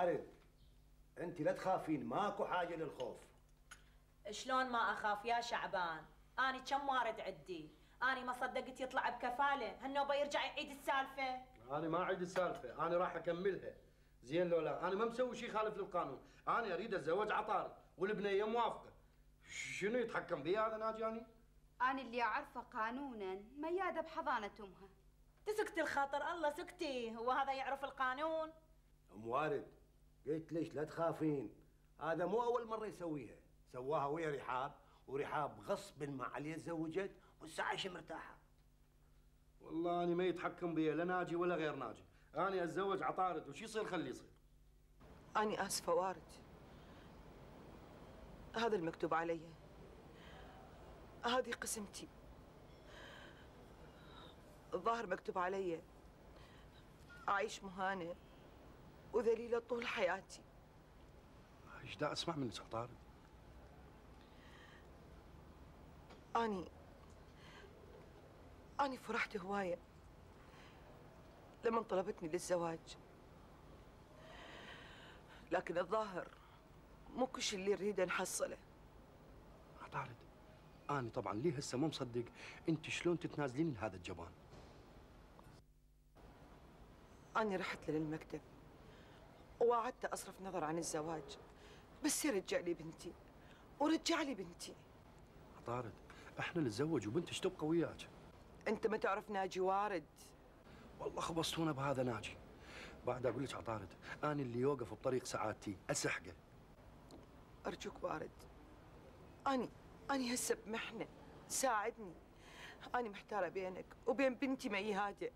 وارد، انت لا تخافين، ماكو حاجه للخوف. شلون ما اخاف يا شعبان؟ اني كم وارد عندي، اني ما صدقت يطلع بكفاله، هالنوبه يرجع يعيد السالفه. انا ما اعيد السالفه، انا راح اكملها. زين لو لا، انا ما مسوي شيء خالف للقانون، انا اريد اتزوج عطارد والبنيه موافقه. شنو يتحكم بي هذا ناجي؟ أنا اللي أعرفه قانونا ميادة بحضانة أمها. تسكتي الخاطر الله سكتي، هو هذا يعرف القانون؟ ام وارد، قلت ليش لا تخافين، هذا مو اول مره يسويها، سواها ويا رحاب، ورحاب غصب ما عليه تزوجت والساعه عايشه مرتاحه. والله انا ما يتحكم بي لا ناجي ولا غير ناجي، انا اتزوج عطارد وش يصير خليه يصير. أنا آسفة وارد، هذا المكتوب علي، هذه قسمتي. الظاهر مكتوب علي أعيش مهانة وذليلة طول حياتي. ايش دا اسمع منك عطارد؟ أني فرحت هواية لما طلبتني للزواج، لكن الظاهر مو كل شيء اللي نريده نحصله. عطارد، أنا طبعا ليه هسه مو مصدق أنت شلون تتنازلين لهذا الجبان. أنا رحت له للمكتب ووعدته أصرف نظر عن الزواج، بس يرجع لي بنتي ورجع لي بنتي. عطارد، احنا نتزوج وبنتش تبقى وياك. أنت ما تعرف ناجي وارد. والله خبصتونا بهذا ناجي. بعد أقول لك عطارد، أنا اللي يوقف بطريق سعادتي أسحقه. أرجوك وارد، أني هسه بمحنة، ساعدني. أنا محتارة بينك وبين بنتي ميادة.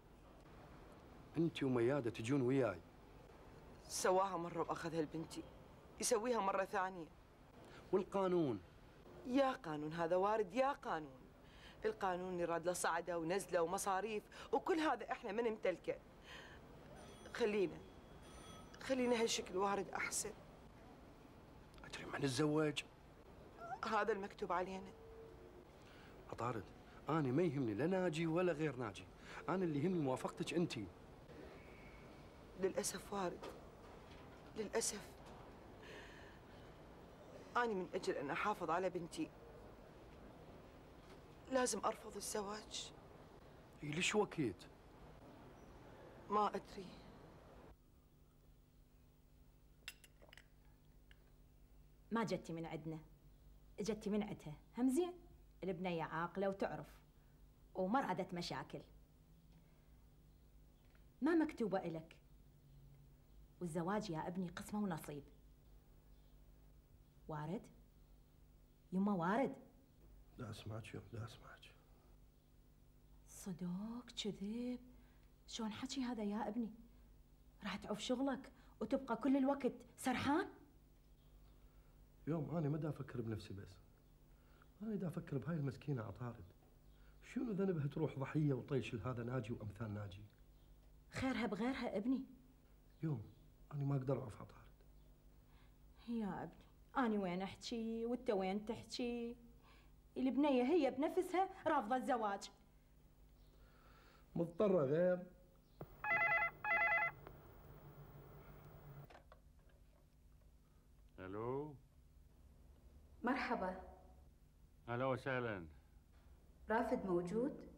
أنت وميادة تجون وياي. سواها مرة وأخذها لبنتي، يسويها مرة ثانية. والقانون؟ يا قانون هذا وارد، يا قانون. القانون اللي راد له صعدة ونزلة ومصاريف وكل هذا احنا ما نمتلكه. خلينا هالشكل وارد أحسن. أدري ما نتزوج. هذا المكتوب علينا. عطارد، أنا ما يهمني لا ناجي ولا غير ناجي، أنا اللي يهمني موافقتك أنت. للأسف وارد، للأسف أنا من أجل أن أحافظ على بنتي لازم أرفض الزواج. ليش وكيت؟ ما أدري. ما جتي من عندنا، جتي من عندها، هم زين. البنية عاقلة وتعرف وما رادت مشاكل، ما مكتوبة إلك. والزواج يا ابني قسمة ونصيب. وارد؟ يما وارد؟ لا أسمعك يوم، لا أسمعك. صدق كذب؟ شلون حكي هذا يا ابني؟ راح تعوف شغلك وتبقى كل الوقت سرحان؟ يوم أنا ما دا أفكر بنفسي بس، أنا دا أفكر بهاي المسكينة عطارد. شنو ذنبها تروح ضحية وطيش لهذا ناجي وأمثال ناجي؟ خيرها بغيرها ابني. يوم أنا ما أقدر أعرف عطارد. يا ابني أنا وين أحكي وأنت وين تحكي؟ البنية هي بنفسها رافضة الزواج. مضطرة غير. الو، مرحبا. اهلا وسهلا. رافد موجود؟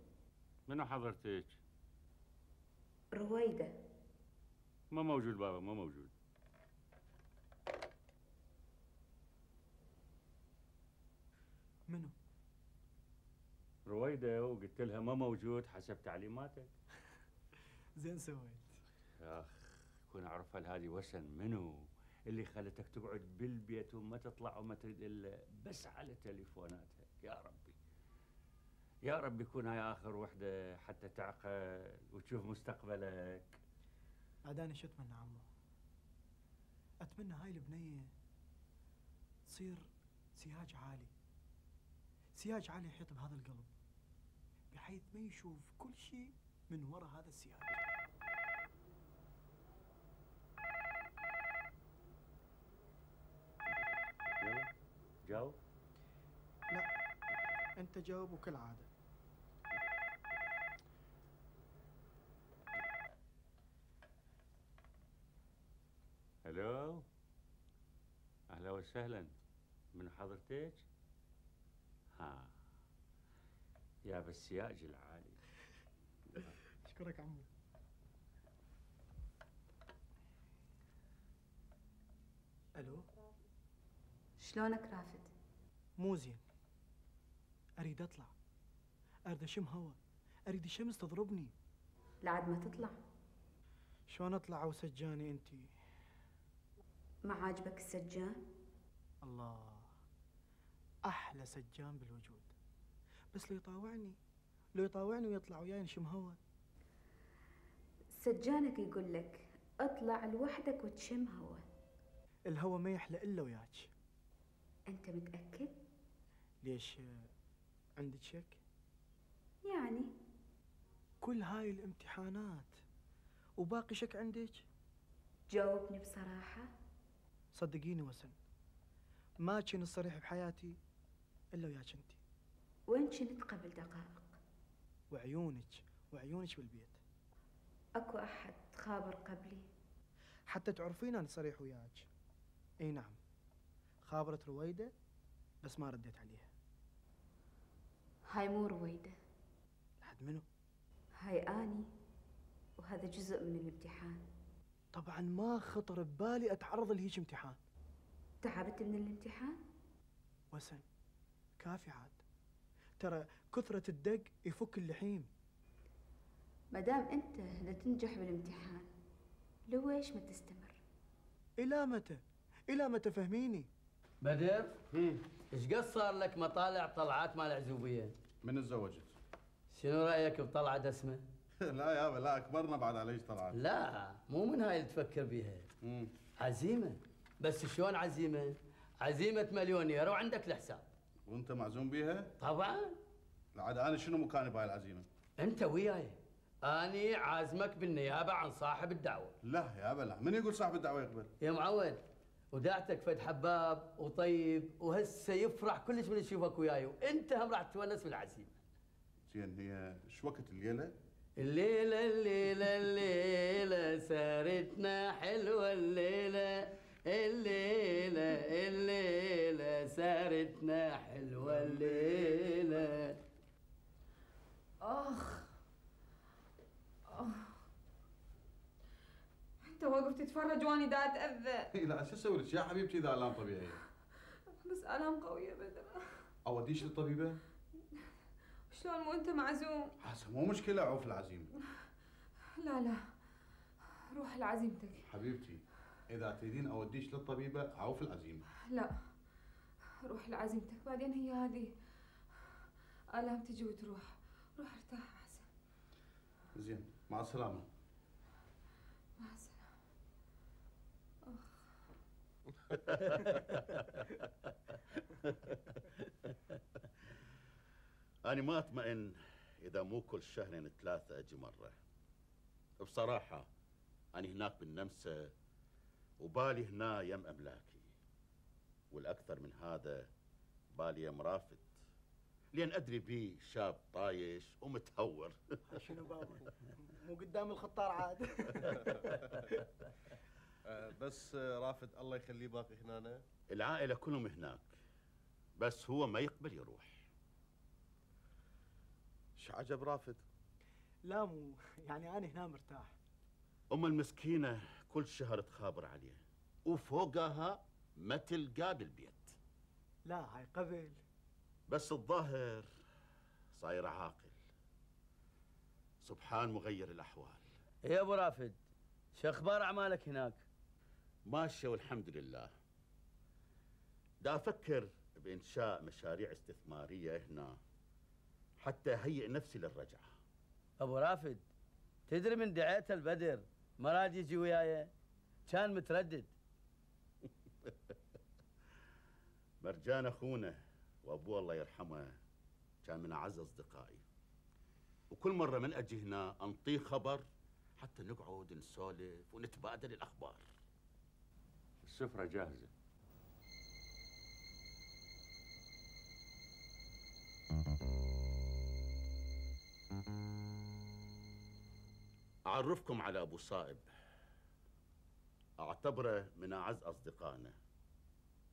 منو حضرتك؟ رويدة. ما موجود بابا، ما موجود. منو؟ رويدة، وقلت لها ما موجود حسب تعليماتك. زين سويت. اخ، كون اعرف هل هذه وسن منو اللي خلتك تقعد بالبيت وما تطلع وما تريد الا بس على تليفوناتها. يا ربي يا رب يكون هاي اخر وحده حتى تعقل وتشوف مستقبلك. عاد انا شو اتمنى عمو؟ اتمنى هاي البنيه تصير سياج عالي، سياج عالي يحيط بهذا القلب بحيث ما يشوف كل شيء من وراء هذا السياج. يلا جاوب. لا انت جاوب وكالعاده. الو، وسهلا. من حضرتك؟ ها يا بالسياج العالي. اشكرك عمو. الو، شلونك رافد؟ مو زين. اريد اطلع، اريد اشم هوا، اريد الشمس تضربني. لعد ما تطلع. شلون اطلع وسجاني انتي؟ ما عاجبك السجان؟ الله، احلى سجان بالوجود. بس لو يطاوعني، لو يطاوعني ويطلع وياي نشم هوا. سجانك يقول لك اطلع لوحدك وتشم هوا. الهوا ما يحلى الا وياك. انت متأكد؟ ليش عندك شك؟ يعني كل هاي الامتحانات وباقي شك عندك؟ جاوبني بصراحة. صدقيني وسن، ما كنت صريح بحياتي الا وياك انتي. وين كنت قبل دقائق؟ وعيونك بالبيت. اكو احد خابر قبلي؟ حتى تعرفين انا صريح وياك. اي نعم، خابرت رويدة بس ما رديت عليها. هاي مو رويدة، لحد منو؟ هاي اني، وهذا جزء من الامتحان. طبعا ما خطر ببالي اتعرض لهيج امتحان. تعبت من الامتحان؟ وسن كافي عاد، ترى كثرة الدق يفك اللحيم. مدام انت تنجح بالامتحان لويش ما تستمر؟ الى متى؟ الى متى فهميني؟ بدر، ايش قد صار لك مطالع طلعات مال عزوبيه؟ من تزوجت؟ شنو رايك بطلعه دسمه؟ لا يابا لا، اكبرنا بعد على ايش طلعت. لا مو من هاي اللي تفكر بيها. عزيمه. بس شلون عزيمه؟ عزيمه مليونير وعندك الحساب. وانت معزوم بيها؟ طبعا. عاد انا شنو مكاني بهاي العزيمه؟ انت وياي. اني عازمك بالنيابه عن صاحب الدعوه. لا يابا لا، من يقول صاحب الدعوه يقبل؟ يا معود، ودعتك فد حباب وطيب وهسه يفرح كلش من يشوفك وياي، وانت هم راح تتونس بالعزيمه. زين، هي ايش وقت الليله؟ الليله الليله الليله سارتنا حلوه الليله، الليله الليله سارتنا حلوه الليله. اخ انت واقف تتفرج واني دا اتاذى. لا شو اسوي لك يا حبيبتي اذا الام طبيعيه؟ بس الام قويه بدر. اوديش للطبيبه؟ شلون مو انت معزوم؟ حسن مو مشكله، عوف العزيمه. لا لا، روح لعزيمتك حبيبتي اذا تريدين اوديش للطبيبه عوف العزيمه. لا، روح لعزيمتك، بعدين هي هذه الام تجي وتروح. روح ارتاح احسن. زين، مع السلامه. مع السلامه. أنا ما أطمئن إذا مو كل شهرين ثلاثة أجي مرة. بصراحة أنا هناك بالنمسا وبالي هنا يم أملاكي، والأكثر من هذا بالي يم رافد، لأن أدري بيه شاب طايش ومتهور. شنو بابا؟ مو قدام الخطار عاد. بس رافد الله يخليه باقي هنا. العائلة كلهم هناك، بس هو ما يقبل يروح. ايش عجب رافد؟ لا مو يعني انا هنا مرتاح. المسكينة كل شهر تخابر عليه، وفوقها ما تلقاه بالبيت. لا هاي قبل. بس الظاهر صاير عاقل. سبحان مغير الأحوال. يا أبو رافد، شو أخبار أعمالك هناك؟ ماشية والحمد لله. دا أفكر بإنشاء مشاريع استثمارية هنا حتى أهيئ نفسي للرجعة. أبو رافد، تدري من دعيته البدر ما راد يجي وياي، كان متردد. مرجان أخونا وأبوه الله يرحمه كان من أعز أصدقائي، وكل مرة من أجي هنا أنطيه خبر حتى نقعد نسولف ونتبادل الأخبار. السفرة جاهزة. أعرفكم على أبو صائب، أعتبره من أعز أصدقائنا،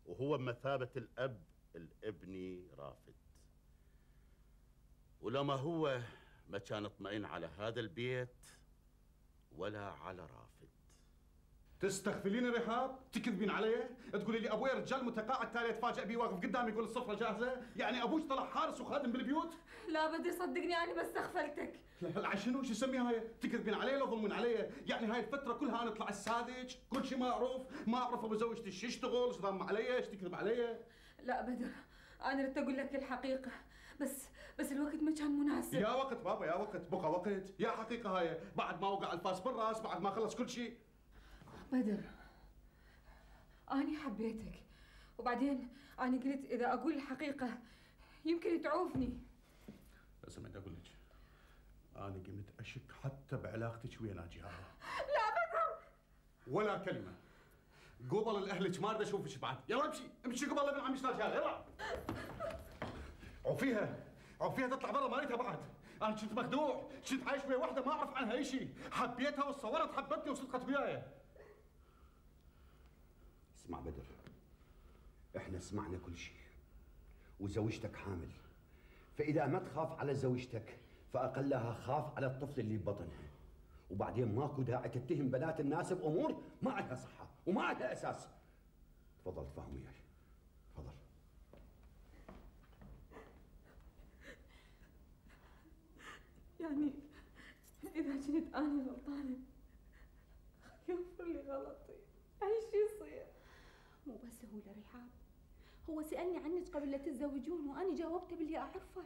وهو بمثابة الأب الابني رافد. ولما هو ما كان اطمئن على هذا البيت ولا على رافد. تستغفلين رحاب؟ تكذبين علي؟ تقولي لي ابوي رجال متقاعد تالي اتفاجئ بيه واقف قدامي يقول السفره جاهزه؟ يعني ابوش طلع حارس وخادم بالبيوت؟ لا بدر صدقني انا بس استغفلتك. لا شنو شو اسميها هاي؟ تكذبين علي لو ظلمين علي؟ يعني هاي الفتره كلها انا اطلع الساذج، كل شيء ما اعرف ابو زوجتي ايش يشتغل، ايش ضام علي، ايش تكذب علي؟ لا بدر انا ردت اقول لك الحقيقه بس الوقت ما كان مناسب. يا وقت بابا يا وقت، بقى وقت، يا حقيقه هاي بعد ما وقع الفاس بالراس، بعد ما خلص كل شيء. بدر أنا حبيتك وبعدين أنا قلت إذا أقول الحقيقة يمكن تعوفني. بس ما أقول لك أنا قمت أشك حتى بعلاقتك ويا ناجي هذا. لا بدر ولا كلمة. قبل الأهلك ما أريد أشوفك بعد، يلا امشي قبل ابن عمي ناجي هذا، يلا. عوفيها تطلع برا، ما ريتها بعد. أنا كنت مخدوع، كنت عايش ويا وحدة ما أعرف عنها أي شيء، حبيتها وتصورت حبتني وصدقت وياي. اسمع بدر، احنا سمعنا كل شيء وزوجتك حامل، فإذا ما تخاف على زوجتك فأقلها خاف على الطفل اللي ببطنها، وبعدين ماكو داعي تتهم بنات الناس بأمور ما عندها صحة وما عندها أساس. تفضل تفهم وياي، تفضل. يعني إذا كنت أنا غلطانة يغفر لي غلطي، أي شيء يصير. مو بس هو لرحاب، هو سألني عنك قبل لا تتزوجون وأنا جاوبته باللي أعرفه.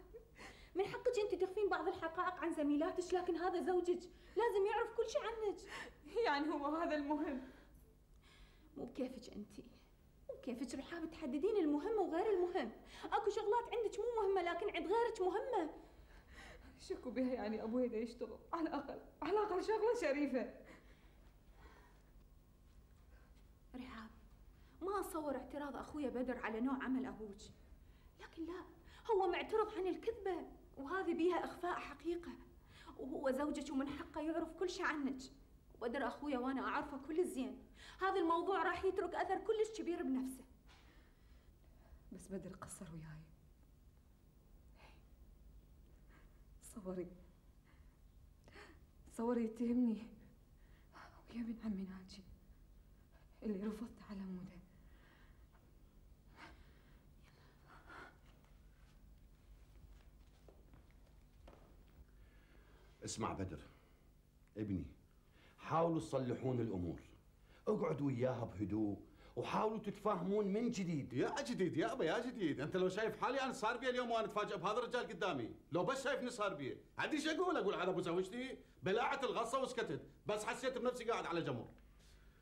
من حقك أنت تخفين بعض الحقائق عن زميلاتك، لكن هذا زوجك لازم يعرف كل شيء عنك. يعني هو هذا المهم؟ مو بكيفك أنت، مو بكيفك رحاب تحددين المهم وغير المهم. أكو شغلات عندك مو مهمة لكن عند غيرك مهمة. شكوا بها يعني أبوي دا يشتغل على الأقل شغلة شريفة. رحاب ما أتصور اعتراض أخويا بدر على نوع عمل أبوك، لكن لا، هو معترض عن الكذبة وهذه بيها إخفاء حقيقة، وهو زوجك ومن حقه يعرف كل شيء عنك. بدر أخويا وأنا أعرفه كل الزين، هذا الموضوع راح يترك أثر كلش كبير بنفسه. بس بدر قصر وياي. تصوري يتهمني ويا ابن عمي ناجي اللي رفضت على موده. اسمع بدر ابني، حاولوا تصلحون الامور، اقعدوا وياها بهدوء وحاولوا تتفاهمون من جديد. يا جديد يا ابا يا جديد، انت لو شايف حالي انا صار بي اليوم وانا اتفاجئ بهذا الرجال قدامي، لو بس شايفني صار بي، عندي ايش اقول هذا ابو زوجتي؟ بلعت الغصه وسكتت، بس حسيت بنفسي قاعد على جمر.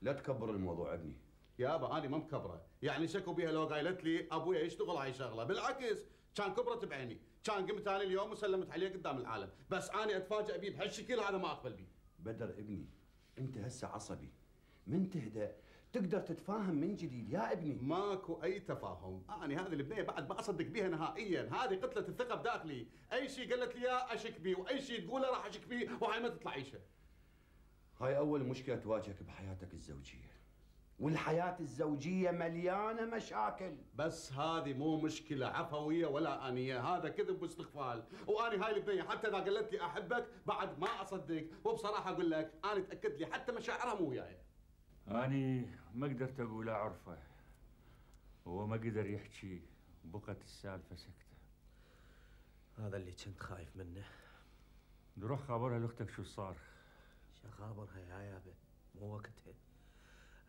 لا تكبر الموضوع ابني. يا ابا انا ما مكبره، يعني شكوا بيها لو قايلت لي ابويا يشتغل هاي شغله، بالعكس كان كبرت بعيني، كان قمت انا اليوم وسلمت عليه قدام العالم، بس انا اتفاجئ بيه بهالشكل هذا ما اقبل بيه. بدر ابني، انت هسه عصبي، من تهدأ تقدر تتفاهم من جديد يا ابني. ماكو اي تفاهم، انا هذه البنيه بعد ما اصدق بيها نهائيا، هذه قتله الثقه بداخلي، اي شيء قالت لي اياه اشك بيه واي شيء تقوله راح اشك بيه وهاي ما تطلع عيشه. هاي اول مشكله تواجهك بحياتك الزوجيه، والحياه الزوجيه مليانه مشاكل. بس هذه مو مشكله عفويه ولا انيه، هذا كذب واستغفال، واني هاي البنيه حتى اذا قالت لي احبك بعد ما اصدق، وبصراحه اقول لك انا تاكد لي حتى مشاعرها مو وياي. أني ما قدرت أقول أعرفه، هو ما قدر يحكي، بقت السالفة سكتة. هذا اللي كنت خايف منه. نروح خابرها لأختك شو صار. شو خابرها يا يابا، مو وقتها.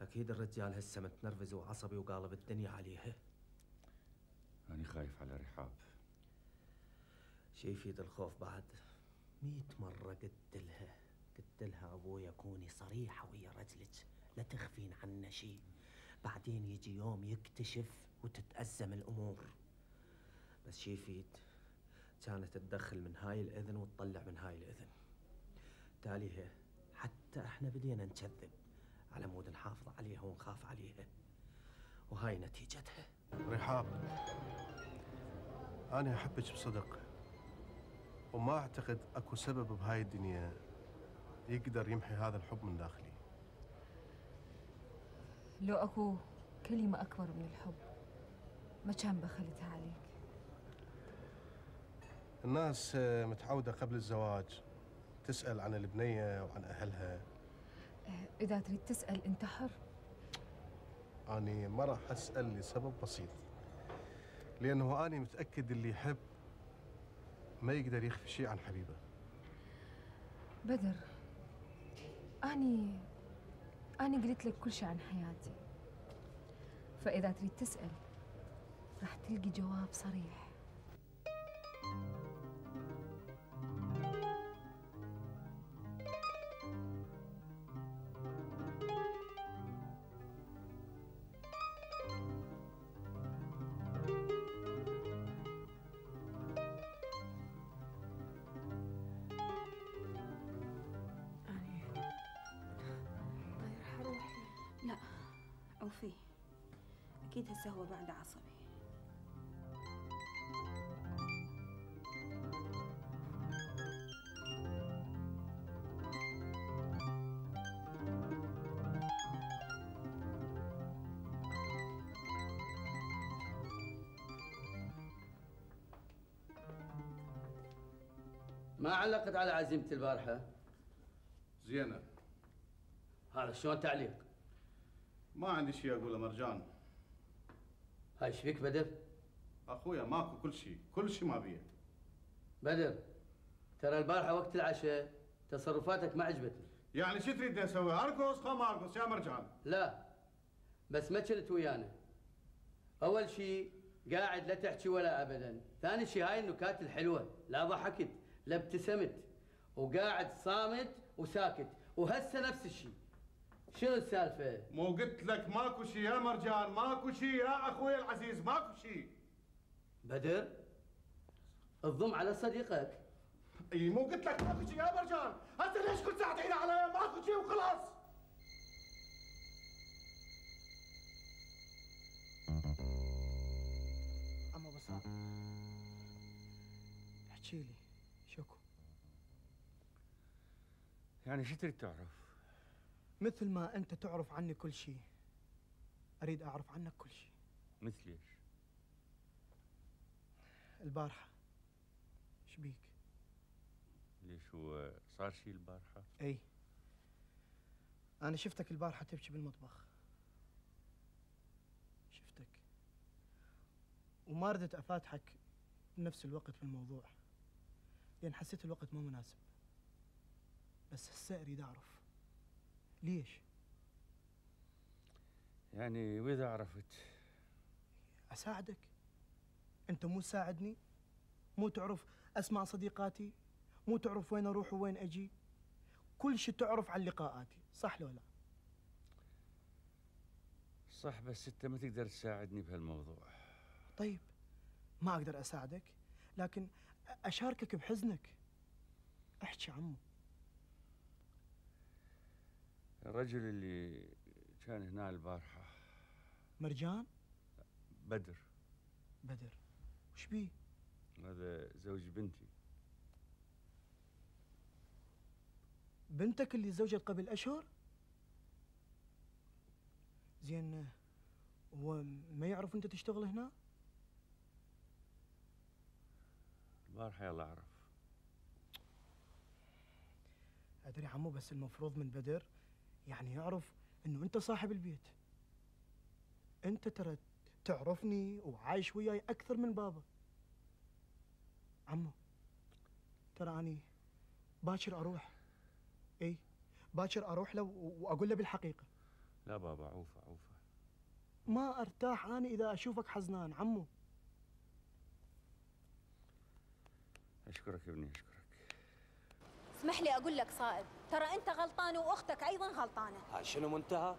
أكيد الرجال هسه متنرفز وعصبي وقالب الدنيا عليها. أنا خايف على رحاب. شي يفيد الخوف بعد؟ 100 مرة قلت لها أبويا كوني صريحة ويا رجلك، لا تخفين عنا شيء، بعدين يجي يوم يكتشف وتتأزم الأمور. بس شي يفيد؟ كانت تدخل من هاي الإذن وتطلع من هاي الإذن، تاليها حتى احنا بدينا نكذب على مود نحافظ عليها ونخاف عليها، وهاي نتيجتها. رحاب، أنا أحبك بصدق، وما أعتقد أكو سبب بهاي الدنيا يقدر يمحي هذا الحب من داخلي. لو أكو كلمة أكبر من الحب ما كان بخلتها عليك؟ الناس متعودة قبل الزواج تسأل عن البنية وعن أهلها. إذا تريد تسأل أنت حر. أنا ما راح أسأل لسبب بسيط، لأنه أنا متأكد اللي يحب ما يقدر يخفي شيء عن حبيبه. بدر، أني قلت لك كل شيء عن حياتي، فإذا تريد تسأل راح تلقي جواب صريح. لا عوفي، أكيد هسه هو بعد عصبي. ما علقت على عزيمة البارحة؟ زينة. هذا شلون تعليق؟ ما عندي شيء اقوله مرجان. هاي ايش فيك بدر؟ اخويا ماكو كل شيء ما بيه. بدر، ترى البارحة وقت العشاء تصرفاتك ما عجبتني. يعني شو تريدني اسوي؟ ارقص؟ قام ارقص يا مرجان. لا، بس ما كنت ويانا. اول شيء قاعد لا تحكي ولا ابدا، ثاني شيء هاي النكات الحلوة لا ضحكت لا ابتسمت، وقاعد صامت وساكت، وهسه نفس الشيء. شنو السالفة؟ مو قلت لك ماكو شيء يا مرجان، ماكو شيء يا اخوي العزيز، ماكو شيء. بدر، الضم على صديقك. اي مو قلت لك ماكو شيء يا مرجان، هسه ليش كل ساعة تعيد علي ماكو شيء وخلاص؟ عمو بسام، احكي لي شكو. يعني شو تريد تعرف؟ مثل ما أنت تعرف عني كل شيء، أريد أعرف عنك كل شيء. مثل ايش؟ البارحة ايش بيك؟ ليش هو صار شيء البارحة؟ أي، أنا شفتك البارحة تبكي بالمطبخ، شفتك وما ردت أفاتحك بنفس الوقت في الموضوع، لأن حسيت الوقت مو مناسب. بس هسه أريد أعرف ليش؟ يعني وإذا عرفت؟ أساعدك. أنت مو تساعدني؟ مو تعرف أسماء صديقاتي؟ مو تعرف وين أروح وين أجي؟ كل شيء تعرف عن لقاءاتي، صح لو لا؟ صح، بس أنت ما تقدر تساعدني بهالموضوع. طيب ما أقدر أساعدك، لكن أشاركك بحزنك. احكي عمو. الرجل اللي كان هنا البارحة مرجان؟ بدر. بدر، وش بيه؟ هذا زوج بنتي. بنتك اللي زوجت قبل أشهر؟ زين، هو ما يعرف أنت تشتغل هنا؟ البارحة يلا أعرف. أدري عمو، بس المفروض من بدر يعني يعرف إنه أنت صاحب البيت. أنت ترى تعرفني وعايش وياي أكثر من بابا. عمو، ترى أني باكر أروح. إي، باكر أروح له وأقول له بالحقيقة. لا بابا، عوفة عوفة. ما أرتاح أنا إذا أشوفك حزنان عمو. أشكرك يا ابني، أشكرك. اسمح لي أقول لك صائب، ترى أنت غلطان وأختك أيضا غلطانة. هاي شنو منتهى؟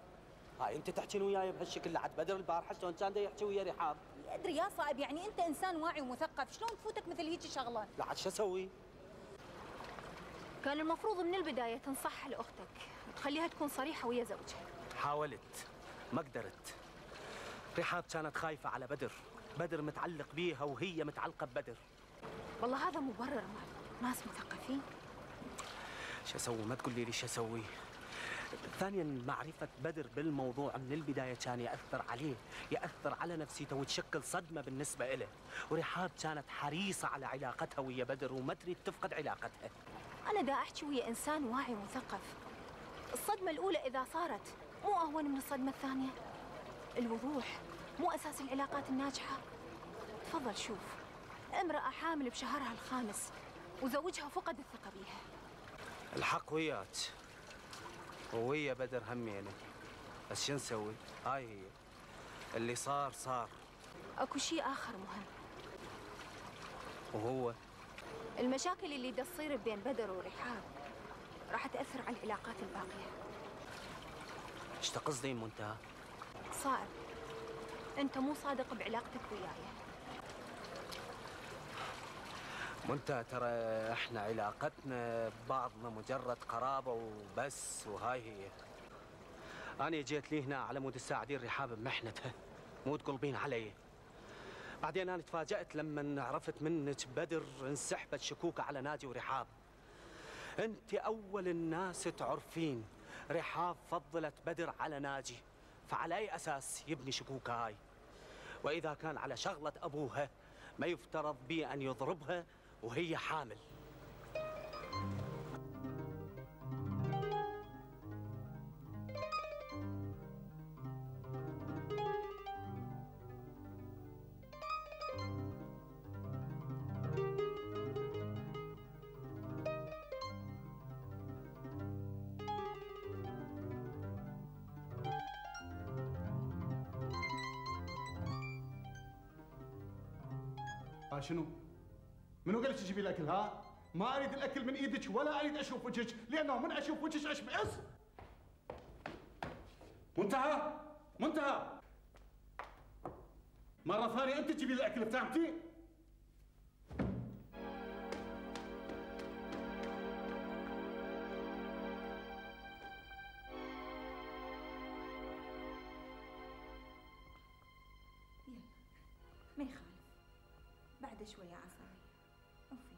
هاي أنت تحكين وياي بهالشكل لعد بدر البارحة شلون كان دا يحكي ويا رحاب؟ أدري يا صائب، يعني أنت إنسان واعي ومثقف، شلون تفوتك مثل هيك شغلة؟ لعد شو أسوي؟ كان المفروض من البداية تنصحها لأختك، تخليها تكون صريحة ويا زوجها. حاولت ما قدرت. رحاب كانت خايفة على بدر، بدر متعلق بيها وهي متعلقة ببدر. والله هذا مبرر، ناس مثقفين. شو اسوي؟ ما تقولي لي شو اسوي. ثانيا معرفة بدر بالموضوع من البداية كان يأثر عليه، يأثر على نفسيته وتشكل صدمة بالنسبة إله. ورحاب كانت حريصة على علاقتها ويا بدر وما تريد تفقد علاقتها. أنا دا أحكي ويا إنسان واعي مثقف. الصدمة الأولى إذا صارت مو أهون من الصدمة الثانية. الوضوح مو أساس العلاقات الناجحة. تفضل شوف، امرأة حامل بشهرها الخامس وزوجها فقد الثقة بيها. الحق وياك وويا بدر همينه، بس شو نسوي؟ هاي هي اللي صار صار. أكو شيء آخر مهم، وهو المشاكل اللي دا تصير بين بدر ورحاب راح تأثر على العلاقات الباقية. ايش تقصدين منتهى؟ صعب، أنت مو صادق بعلاقتك وياي. منتهى ترى احنا علاقتنا ببعضنا مجرد قرابة وبس، وهاي هي. أنا جيت لي هنا على مود تساعدين رحاب بمحنتها، مو تقلبين علي. بعدين أنا تفاجأت لما عرفت منك بدر انسحبت شكوكة على ناجي ورحاب. أنت أول الناس تعرفين رحاب فضلت بدر على ناجي، فعلى أي أساس يبني شكوكة هاي؟ وإذا كان على شغلة أبوها ما يفترض بي أن يضربها وهي حامل. شنو؟ منو قال لك تجيبي الاكل ها؟ ما اريد الاكل من ايدك ولا اريد اشوف وجهك، لانه من اشوف وجهك اشمئز. منتهى منتهى، مرة ثانية انت تجيبي الاكل، فهمتي؟ ما يخالف، بعد شوية عصاي. أوفي.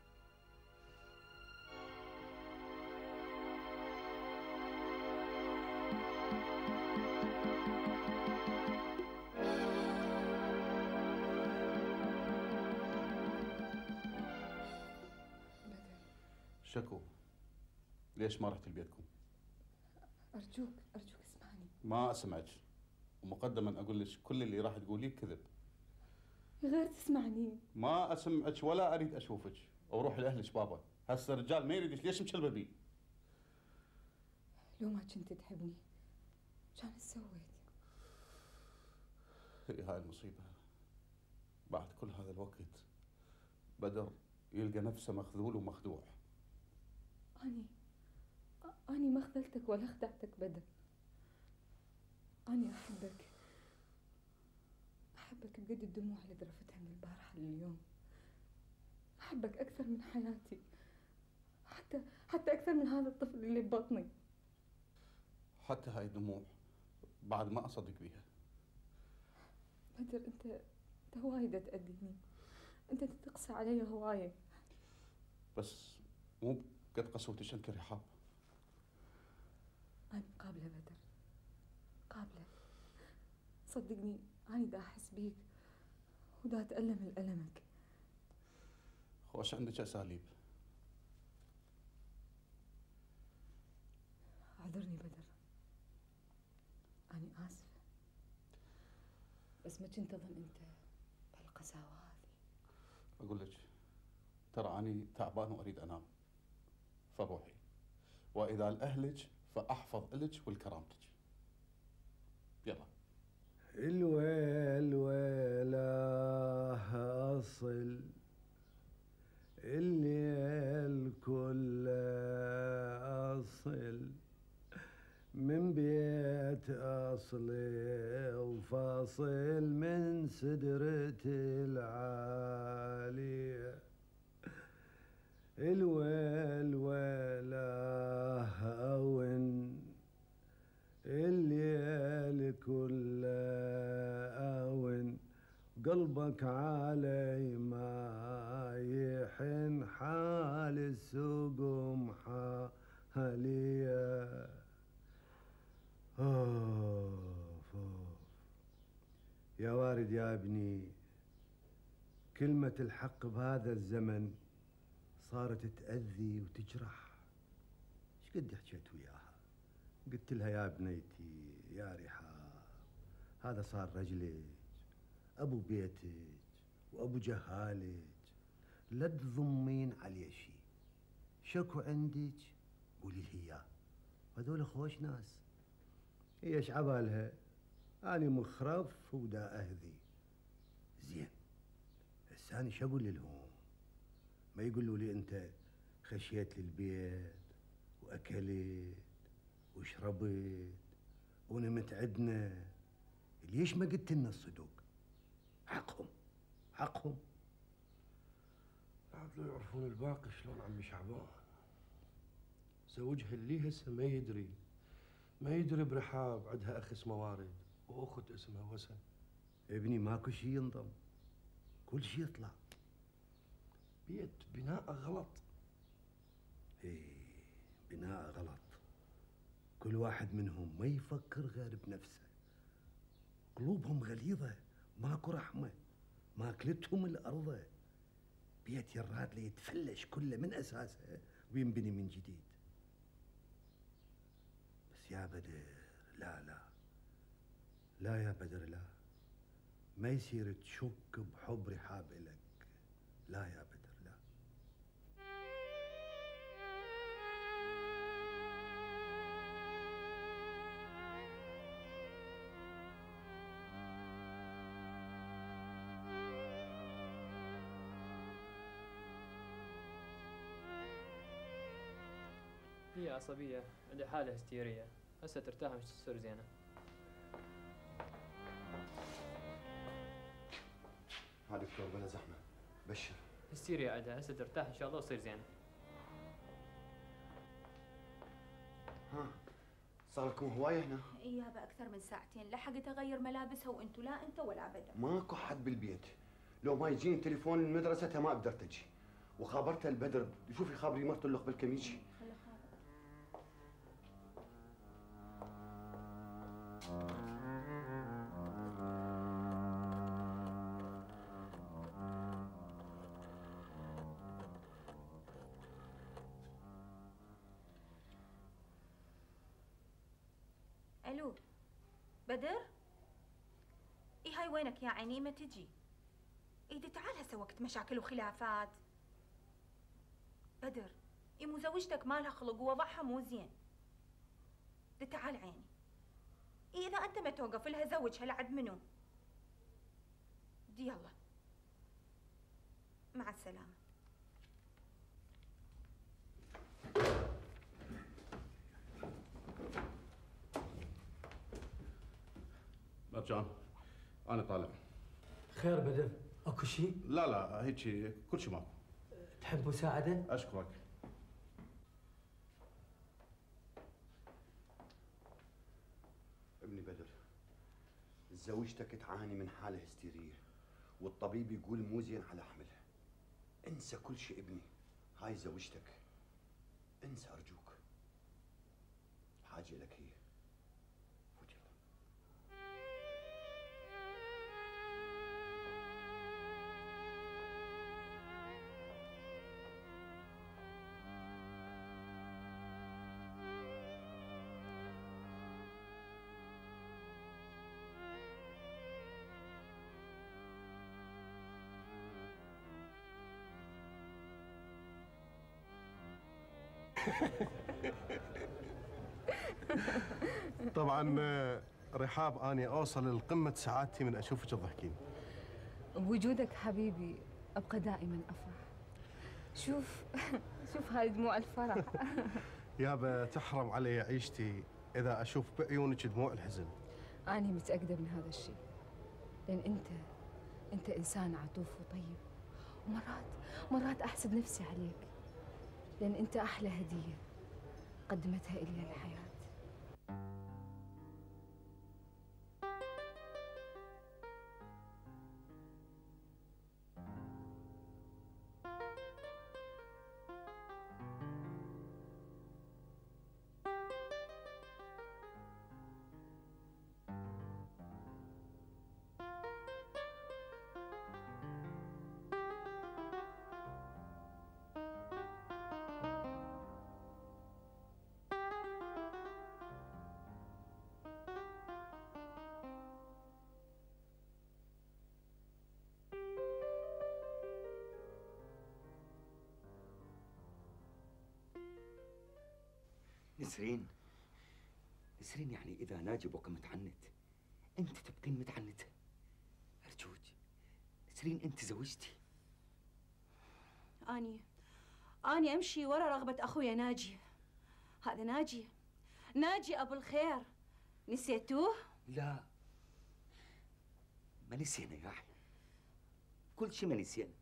شكو، ليش ما رحت لبيتكم؟ أرجوك اسمعني. ما اسمعك، ومقدما اقول لك كل اللي راح تقوليه كذب. غير تسمعني. ما اسمعك ولا اريد اشوفك، وروح لاهلك بابا، هسه الرجال ما يريدك، ليش مشلبه بيه؟ لو ما كنت تحبني كان سويت. هاي المصيبة، بعد كل هذا الوقت بدر يلقى نفسه مخذول ومخدوع. أني ما خذلتك ولا خدعتك بدر. أني أحبك بقد الدموع اللي ذرفتها من البارحة لليوم. أحبك أكثر من حياتي، حتى أكثر من هذا الطفل اللي ببطني. حتى هاي الدموع بعد ما أصدق بيها. بدر أنت هواية تأذيني، أنت تقسى علي هواية. بس مو قد قسوتك أنت رحاب. أنا قابلة بدر، قابلة. صدقني أنا دا أحس بيك ودا أتألم لألمك. خوش عندك أساليب. اعذرني بدر، أنا آسفة، بس ما كنت أظن أنت بهالقساوة هذه. أقول لك ترى أنا تعبان وأريد أنام، فروحي، وإذا لأهلك فأحفظ إلك ولكرامتك. يلا. الويل ويله أصل الليل كله أصل من بيت أصلي وفاصل من سدرتي العالية. الويل ويله أون الليل كله أون قلبك علي ما يحن حال السقم حالية. كلمة الحق بهذا الزمن صارت تأذي وتجرح. ايش قد حكيت وياها؟ قلت لها يا بنيتي يا رحاب، هذا صار رجلك، ابو بيتك وابو جهالك، لا تضمين عليه شيء. شكو عندك قولي لي اياه، هذول خوش ناس. هي ايش عبالها؟ اني مخرف ودا اهذي. زين هسه اني شو اقول لهم؟ ما يقولوا لي انت خشيت للبيت واكلت وشربت ونمت عندنا، ليش ما قلت لنا الصدق؟ حقهم حقهم. عاد لو يعرفون الباقي شلون عمي شعبان. زوجها اللي هسه ما يدري برحاب عندها اخ اسمه وارد واخت اسمها وسن. ابني ماكو شيء ينضم، كل شيء يطلع. بيت بناء غلط. ايه بناء غلط. كل واحد منهم ما يفكر غير بنفسه، قلوبهم غليظة، ماكو رحمة، ماكلتهم الأرض. بيت يراد ليتفلش كله من أساسه وينبني من جديد. بس يا بدر لا يا بدر لا، ما يصير تشك بحب رحاب إلك. لا يا بدر لا. هي عصبية، عندها حالة هستيرية، هسه ترتاح مش تصير زينة. ها دكتور بلا زحمة، بشر. هستيريا عندها، هسه ترتاح إن شاء الله وتصير زينة. ها صار لكم هواية هنا؟ يابا أكثر من ساعتين، لحقت أغير ملابسها وأنتو لا أنت ولا بدر. ماكو حد بالبيت، لو ما يجيني تليفون من مدرستها ما قدرت اجي، وخابرتها البدر، شوفي خابري مرته اللي قبل كم يجي. الو بدر؟ اي هاي وينك يا عيني؟ ما تجي؟ ايدي تعال هسه وقت مشاكل وخلافات. بدر اي مو زوجتك مالها خلق ووضعها مو زين. دي تعال عيني. اي اذا انت ما توقف لها زوجها لعد منو؟ دي يلا مع السلامة. مرجان انا طالع. خير بدر؟ اكو شيء؟ لا هيك كل شيء ماكو. تحب مساعدة؟ اشكرك. ابني بدر، زوجتك تعاني من حالة هستيرية والطبيب يقول مو زين على حملها. انسى كل شيء ابني، هاي زوجتك، انسى ارجوك. حاجة لك هي. فوت يلا. طبعا رحاب اني اوصل لقمه سعادتي من اشوفك تضحكين. بوجودك حبيبي ابقى دائما افرح. شوف شوف هاي دموع الفرح. يابا تحرم علي عيشتي اذا اشوف بعيونك دموع الحزن. أنا متأكدة من هذا الشيء، لأن أنت إنسان عطوف وطيب، ومرات أحسد نفسي عليك، لأن أنت أحلى هدية قدمتها إلي الحياة. نسرين، نسرين يعني إذا ناجي بقى متعنت أنت تبقين متعنتة. أرجوك نسرين، أنت زوجتي. أني أمشي ورا رغبة أخويا ناجي. هذا ناجي أبو الخير، نسيتوه؟ لا ما نسينا يا أحلى، كل شيء ما نسينا،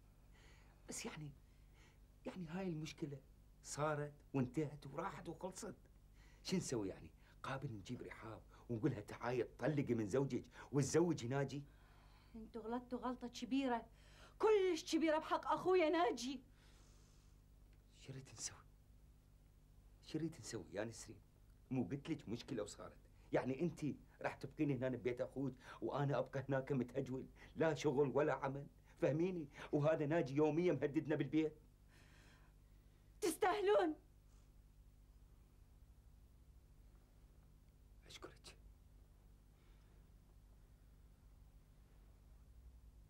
بس يعني هاي المشكلة صارت وانتهت وراحت وخلصت. شو نسوي يعني؟ قابل نجيب رحاب ونقولها تعايد طلقي من زوجك وتزوجي ناجي؟ انتوا غلطتوا غلطة كبيرة، كلش كبيرة بحق أخويا ناجي. شو ريت نسوي؟ شو ريت نسوي يا نسرين؟ مو قلت لك مشكلة وصارت، يعني أنت راح تبقيني هنا ببيت أخوك وأنا أبقى هناك متهجول، لا شغل ولا عمل، فهميني؟ وهذا ناجي يوميا مهددنا بالبيت. تستاهلون.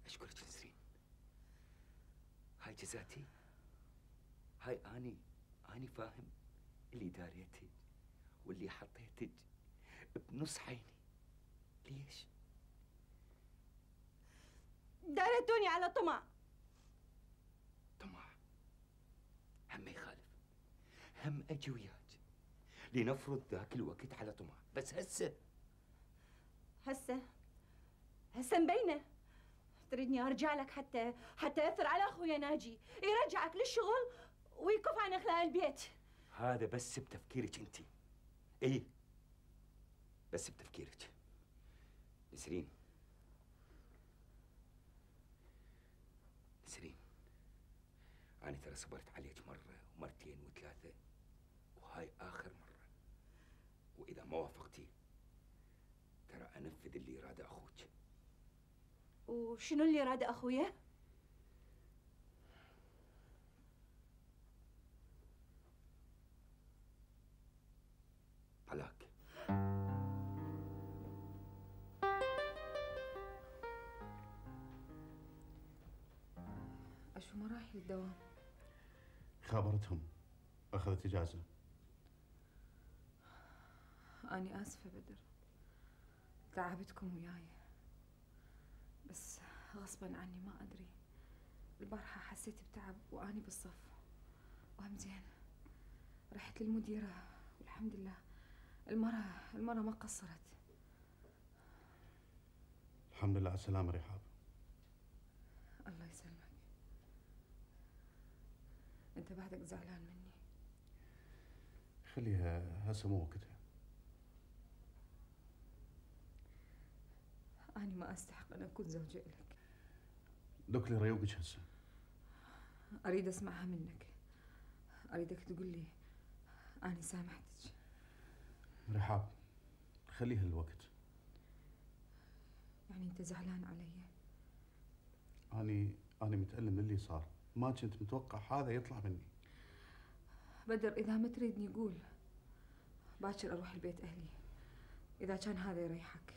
أشكرك نسرين، هاي جزاتي، هاي أني فاهم اللي داريتك واللي حطيتك بنص عيني. ليش؟ دارتوني على طمع. هم ما يخالف، هم أجي وياك لنفرض ذاك الوقت على طمع، بس هسه مبينة تريدني أرجع لك حتى يثر على أخويا ناجي، يرجعك للشغل ويكف عن إخلاء البيت. هذا بس بتفكيرك أنت. إيه بس بتفكيرك. نسرين، أنا ترى صبرت عليك مرة ومرتين وثلاثة، وهاي آخر مرة، وإذا ما وافقتي ترى أنفذ اللي يراده أخوك. وشنو اللي يراده أخويا؟ طلاق. أشو ما رايح للدوام؟ خابرتهم أخذت إجازة. أنا آسفة بدر، تعبتكم وياي، بس غصبا عني ما أدري. البارحة حسيت بتعب وأني بالصف، وهم زين رحت للمديرة والحمد لله المرة ما قصرت. الحمد لله على السلامة رحاب. الله يسلمك. أنت بعدك زعلان مني؟ خليها هسه مو وقتها. أنا ما أستحق أن أكون زوجة لك. دوك لي ريوقك هسه. أريد أسمعها منك، أريدك تقول لي أنا سامحتك. رحاب خليها الوقت. يعني أنت زعلان علي؟ أنا متألم من اللي صار، ما كنت متوقع هذا يطلع مني. بدر إذا ما تريدني قول، باكر أروح البيت أهلي إذا كان هذا يريحك.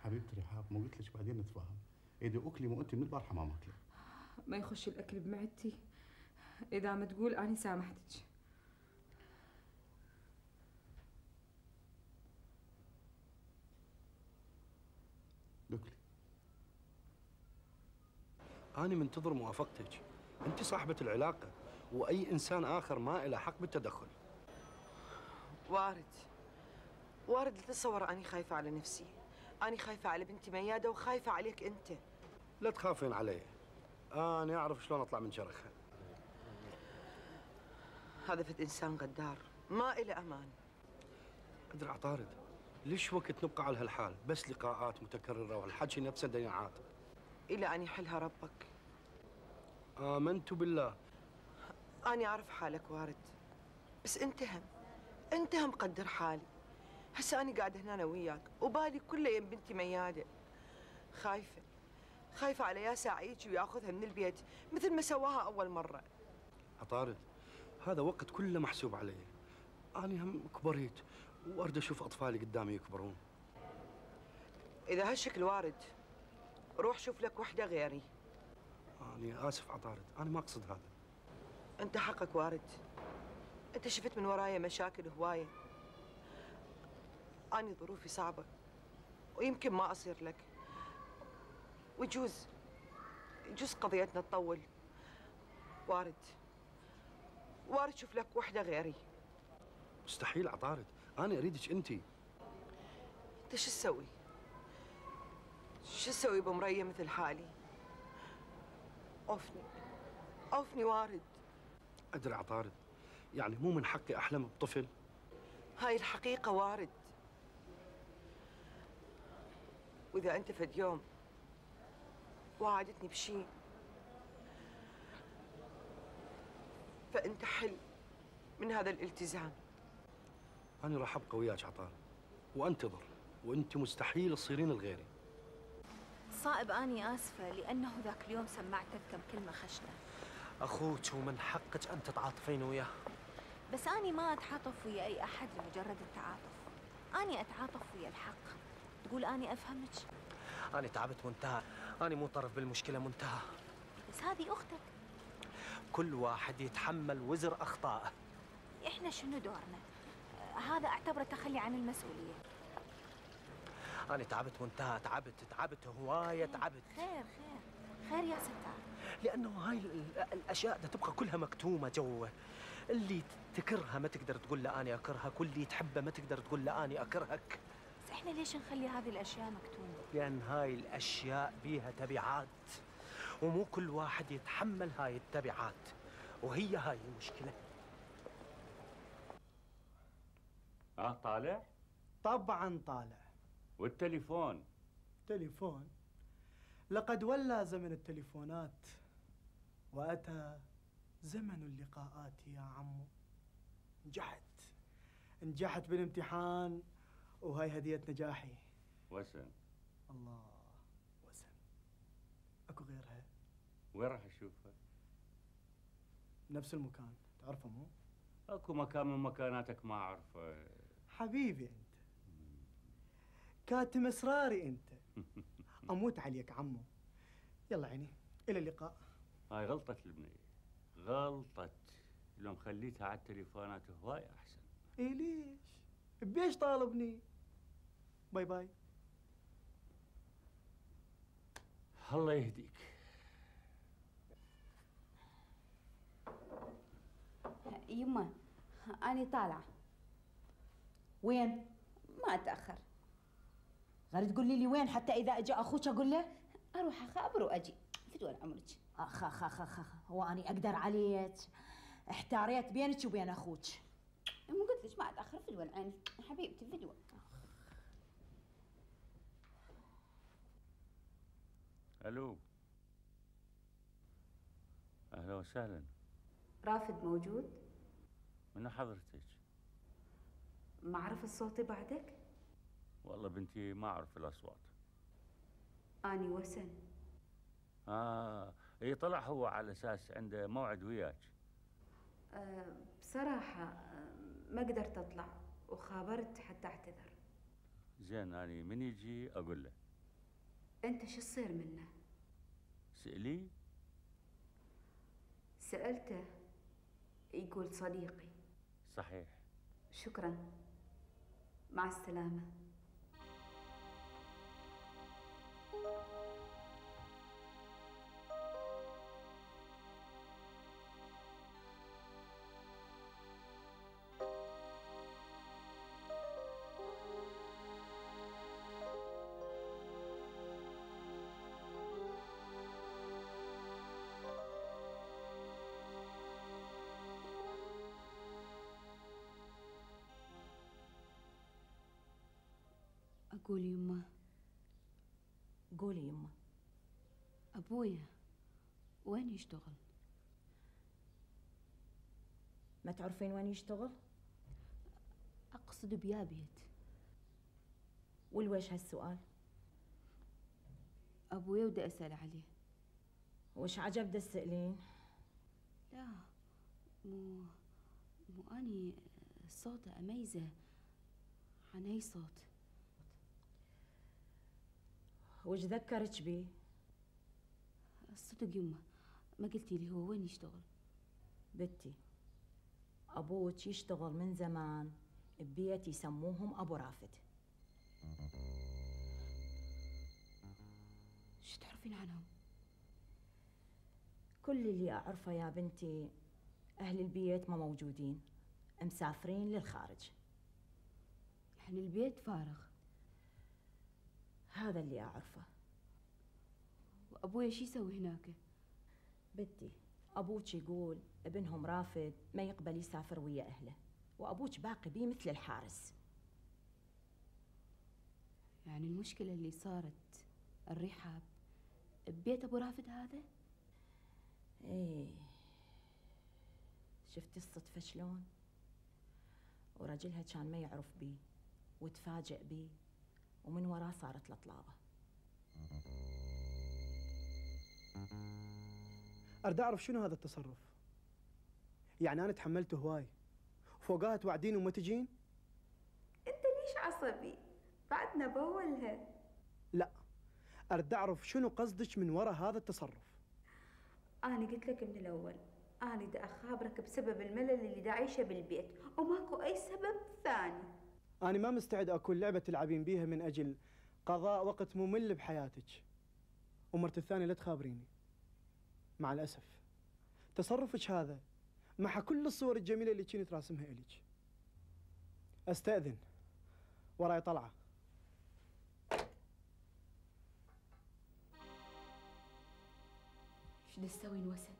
حبيبتي رحاب، مو قلت لك بعدين نتفاهم. إذا أكلي مو أنت من البارحة ما ماكله. ما يخش الأكل بمعدتي إذا ما تقول أنا سامحتك. دوكلي أنا منتظر موافقتك، أنت صاحبة العلاقة، وأي إنسان آخر ما له حق بالتدخل. وارد تتصور أني خايفة على نفسي، أني خايفة على بنتي ميادة وخايفة عليك أنت. لا تخافين علي، أنا أعرف شلون أطلع من شرخها. هذا فد إنسان غدار ما إله أمان. أدري عطارد، ليش وقت نبقى على هالحال؟ بس لقاءات متكررة والحكي نفسه دياعات. إلى أن يحلها ربك. آمنت بالله. أنا أعرف حالك وارد، بس أنت هم مقدر حالي. هسه أنا قاعدة هنا أنا وياك وبالي كله يم بنتي ميادة. خايفة على ياسا عيجي وياخذها من البيت مثل ما سواها أول مرة. عطارد، هذا وقت كله محسوب علي. أنا هم كبريت وأريد أشوف أطفالي قدامي يكبرون. إذا هالشكل وارد، روح شوف لك وحدة غيري. أنا آسف عطارد، أنا ما أقصد هذا. أنت حقك وارد، انت شفت من ورايا مشاكل هوايه. اني ظروفي صعبه ويمكن ما اصير لك، ويجوز قضيتنا تطول. وارد شوف لك وحده غيري. مستحيل عطارد، انا اريدك انت. انت شو تسوي؟ شو تسوي بمريه مثل حالي؟ اوفني وارد. ادري عطارد، يعني مو من حقي احلم بطفل؟ هاي الحقيقه وارد. واذا انت فد يوم وعدتني بشيء فانت حل من هذا الالتزام. انا راح ابقى وياك عطارد وانتظر، وانت مستحيل تصيرين لغيري. صائب أني آسفة لأنه ذاك اليوم سمعتك كم كلمة خشنة. أخوك ومن حقك أن تتعاطفين وياه. بس أني ما أتعاطف ويا أي أحد لمجرد التعاطف. أني أتعاطف ويا الحق. تقول أني أفهمك؟ أنا تعبت وانتهى، أنا مو طرف بالمشكلة منتهى. بس هذه أختك. كل واحد يتحمل وزر أخطائه. إحنا شنو دورنا؟ هذا أعتبره تخلي عن المسؤولية. أنا تعبت وانتهى، تعبت هواية تعبت. خير يا ستار. لأنه هاي الأشياء دا تبقى كلها مكتومة جوا. اللي تكرهها ما تقدر تقول له أنا أكرهك، واللي تحبه ما تقدر تقول له أنا أكرهك. بس إحنا ليش نخلي هذه الأشياء مكتومة؟ لأن هاي الأشياء بيها تبعات، ومو كل واحد يتحمل هاي التبعات، وهي هاي المشكلة. طالع؟ طبعا طالع. والتليفون؟ تليفون؟ لقد ولى زمن التليفونات وأتى زمن اللقاءات يا عمو. نجحت بالامتحان وهاي هدية نجاحي. وسن. الله، وسن. اكو غيرها؟ وين راح اشوفها؟ نفس المكان، تعرفه مو؟ اكو مكان من مكاناتك ما اعرفه. حبيبي انت، كاتم اسراري انت. اموت عليك عمو. يلا عيني، الى اللقاء. هاي غلطت البنية، غلطت. لو خليتها على التليفونات هواي احسن. ايه ليش؟ بيش طالبني؟ باي باي. الله يهديك. يما أنا طالعة. وين؟ ما أتأخر. غير تقولي لي وين حتى إذا أجا أخوك أقول له؟ أروح أخابر وأجي. فدوى عمرك. أخ هو أني أقدر عليك؟ احتاريت بينك وبين أخوك. مو قلت لك ما أتأخر. فدوى عيني حبيبتي فدوى. الو، اهلا وسهلا. رافد موجود؟ من حضرتك؟ ما أعرف الصوت بعدك؟ والله بنتي ما اعرف الاصوات. أني وسن. اي طلع هو على اساس عنده موعد وياك. بصراحة ما قدرت أطلع وخابرت حتى أعتذر. زين، أنا من يجي أقول له. أنت شو تصير منه؟ سألي؟ سألته يقول صديقي. صحيح. شكرا، مع السلامة. أقول يمه. قولي يمه. أبويا وين يشتغل؟ ما تعرفين وين يشتغل؟ أقصد بيابيت. والويش هالسؤال؟ أبويا ودي أسأل عليه. وش عجب دا تسألين؟ لا، مو أني صوته أميزه عن أي صوت. وش ذكرك بيه؟ الصدق يمه ما قلتي لي هو وين يشتغل. بنتي أبوك يشتغل من زمان ببيت يسموهم أبو رافد. شو تعرفين عنهم؟ كل اللي أعرفه يا بنتي أهل البيت ما موجودين، مسافرين للخارج. يعني البيت فارغ؟ هذا اللي أعرفه. وأبويا شو يسوي هناك؟ بنتي أبوك يقول ابنهم رافد ما يقبل يسافر ويا أهله، وأبوك باقي بيه مثل الحارس. يعني المشكلة اللي صارت الرحاب ببيت أبو رافد هذا؟ إيه، شفتي الصدفة شلون؟ ورجلها كان ما يعرف بيه وتفاجئ بيه، ومن وراه صارت له طلابة. أريد أعرف شنو هذا التصرف؟ يعني أنا تحملته هواي وفوقها توعدين وما تجين؟ انت ليش عصبي؟ بعدنا بولها. لا، أريد أعرف شنو قصدك من وراء هذا التصرف؟ أنا قلت لك من الأول، أنا دا أخابرك بسبب الملل اللي دا عايشه بالبيت وماكو أي سبب ثاني. أنا ما مستعد أكون لعبة تلعبين بيها من أجل قضاء وقت ممل بحياتك. ومرت الثانية لا تخابريني. مع الأسف تصرفك هذا محى كل الصور الجميلة اللي كنت راسمها إليك. أستأذن، وراي طلعة. شو دا تسوي نوسن؟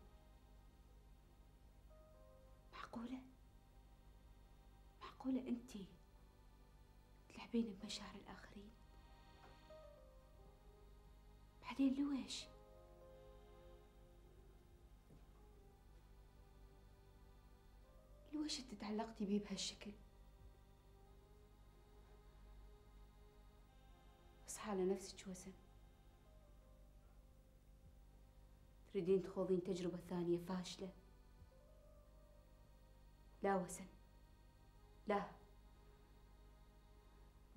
معقولة انتي تلعبين بمشاعر الآخرين؟ بعدين لويش؟ لويش انت تعلقتي بيه بهالشكل؟ اصحى على نفسك وسن. تريدين تخوضين تجربة ثانية فاشلة؟ لا وسن، لا.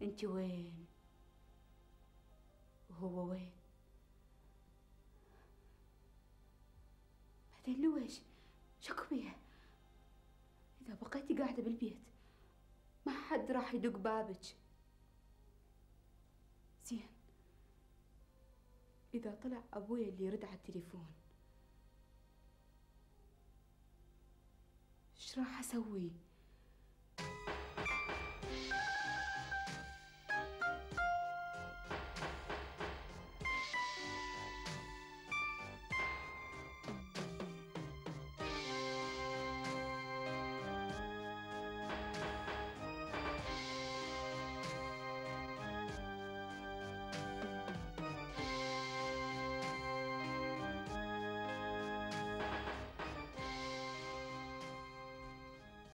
انت وين وهو وين؟ بعدين لويش؟ شكو بيها؟ إذا بقيتي قاعدة بالبيت ما حد راح يدق بابك. زين، إذا طلع أبويا اللي يرد على التليفون إيش راح أسوي؟